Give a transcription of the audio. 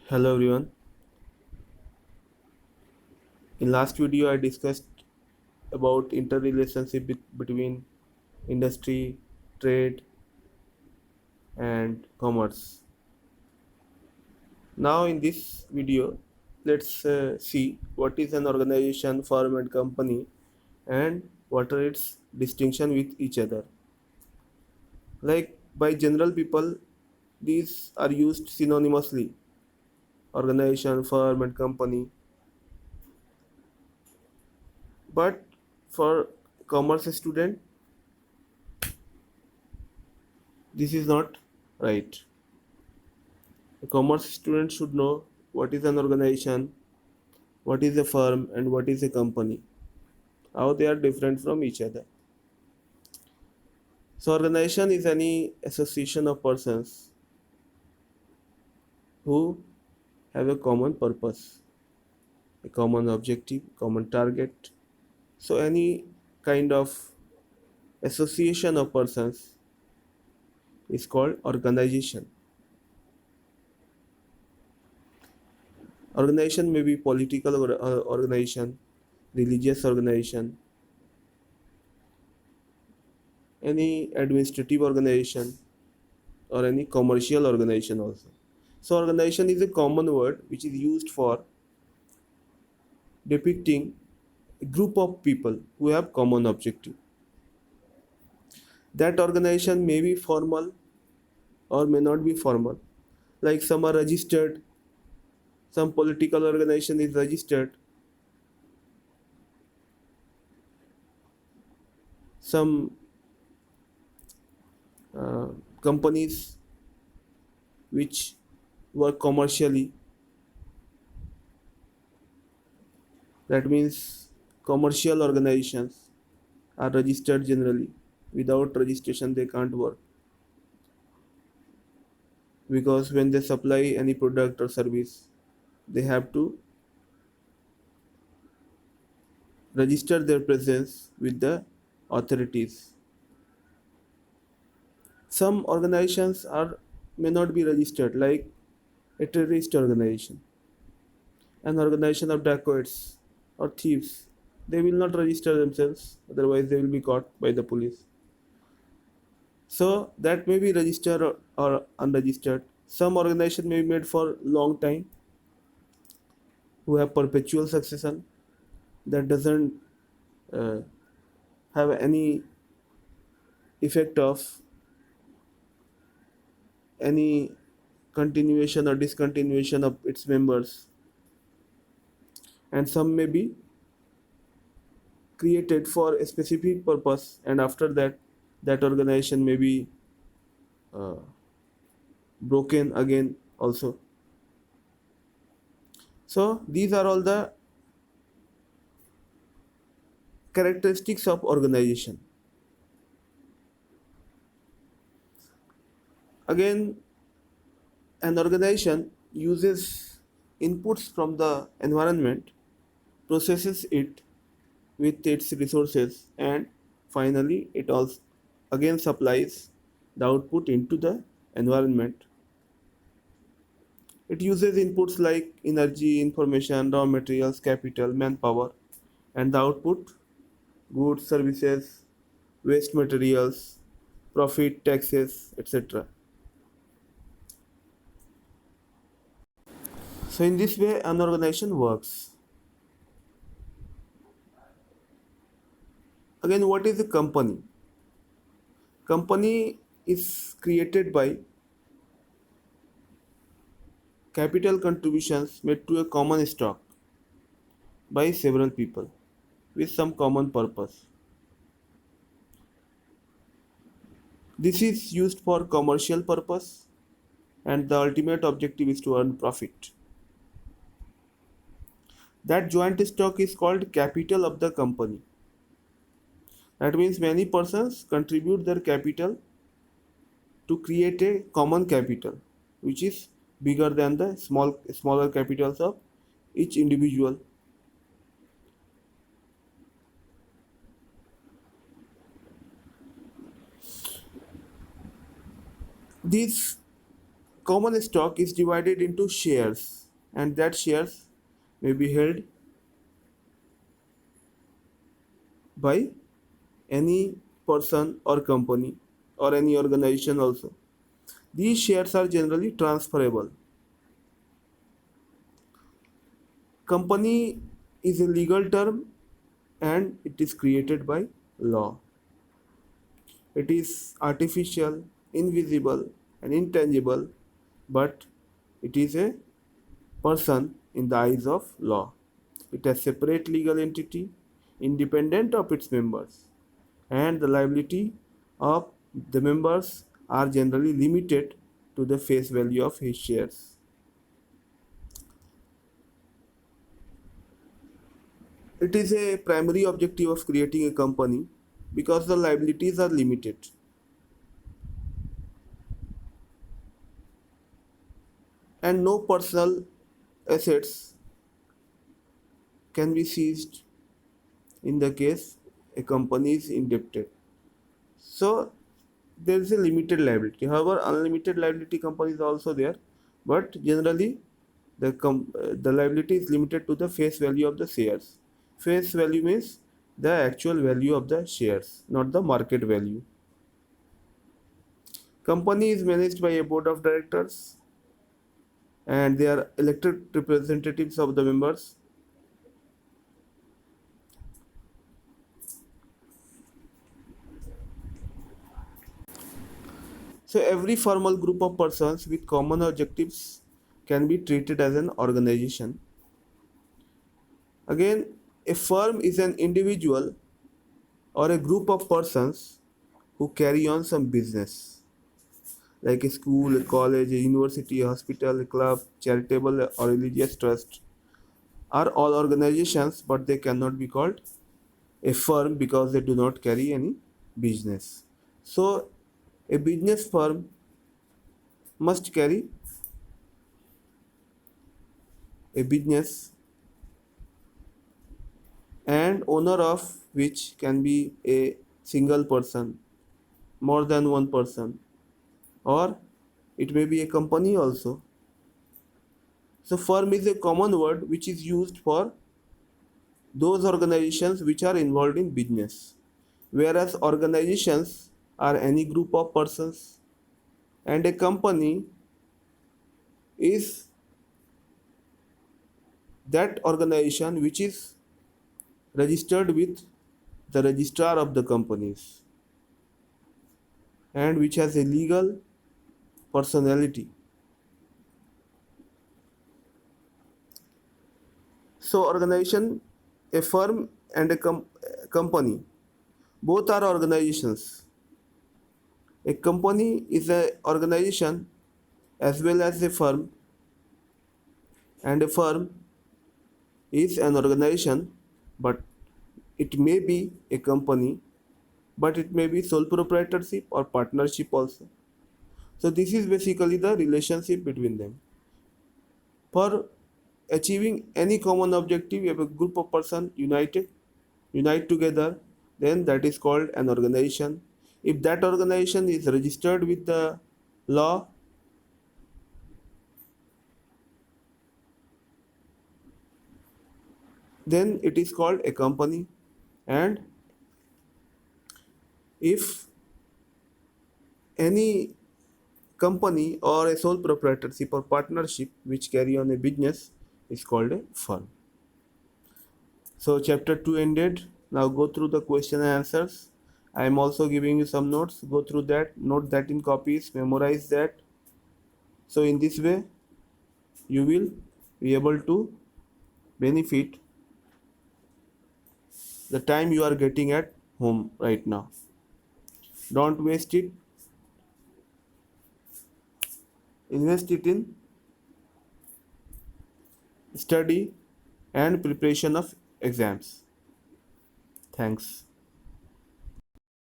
Hello everyone. In last video I discussed about interrelationship between industry, trade and commerce. Now in this video let's see what is an organization, firm and company and what are its distinction with each other. Like by general people these are used synonymously, organization, firm and company, but for commerce student this is not right. A commerce student should know what is an organization, what is a firm, and what is a company, how they are different from each other. So, organization is any association of persons who have a common purpose, a common objective, common target. So, any kind of association of persons is called organization. Organization may be political organization, religious organization, any administrative organization, or any commercial organization also. So organization is a common word which is used for depicting a group of people who have common objective. That organization may be formal or may not be formal. Like some are registered, some political organization is registered, some uh, companies which work commercially, that means commercial organizations are registered generally. Without registration they can't work, because when they supply any product or service they have to register their presence with the authorities. Some organizations are may not be registered, like a terrorist organization, an organization of dacoits or thieves. They will not register themselves, otherwise they will be caught by the police. So that may be registered or unregistered. Some organization may be made for long time, who have perpetual succession, that doesn't uh, have any effect of any continuation or discontinuation of its members. And some may be created for a specific purpose, and after that that organization may be uh, broken again also. So these are all the characteristics of organization. Again, an organization uses inputs from the environment, processes it with its resources, and finally it also again supplies the output into the environment. It uses inputs like energy, information, raw materials, capital, manpower, and the output goods, services, waste materials, profit, taxes, etc. So in this way an organization works. Again, what is a company? Company is created by capital contributions made to a common stock by several people with some common purpose. This is used for commercial purpose, and the ultimate objective is to earn profit. That joint stock is called capital of the company. That means many persons contribute their capital to create a common capital which is bigger than the smaller capitals of each individual. These common stock is divided into shares, and that shares may be held by any person or company or any organization also. These shares are generally transferable. Company is a legal term and it is created by law. It is artificial, invisible, and intangible, but it is a person in the eyes of law. It has separate legal entity independent of its members, and the liability of the members are generally limited to the face value of his shares. It is a primary objective of creating a company because the liabilities are limited. And no personal assets can be seized in the case a company is indebted. So there is a limited liability. However, unlimited liability company is also there, but generally the liability is limited to the face value of the shares. Face value means the actual value of the shares, not the market value. Company is managed by a board of directors and they are elected representatives of the members. So every formal group of persons with common objectives can be treated as an organization. Again, a firm is an individual or a group of persons who carry on some business, like a school, a college, a university, a hospital, a club, charitable or religious trust, are all organizations, but they cannot be called a firm because they do not carry any business. So, a business firm must carry a business and owner of which can be a single person, more than one person, or it may be a company also. So, firm is a common word which is used for those organizations which are involved in business, whereas organizations are any group of persons, and a company is that organization which is registered with the registrar of the companies and which has a legal personality. So, organization, a firm, and a company both are organizations. A company is an organization as well as a firm, and a firm is an organization, but it may be a company, but it may be sole proprietorship or partnership also. So, this is basically the relationship between them. For achieving any common objective, if a group of persons unite together, then that is called an organization. If that organization is registered with the law, then it is called a company. And if any company or a sole proprietorship or partnership which carry on a business is called a firm. So chapter 2 ended. Now go through the question and answers. I am also giving you some notes. Go through that, note that in copies, memorize that. So in this way you will be able to benefit the time you are getting at home right now. Don't waste it. Invest it in study and preparation of exams. Thanks.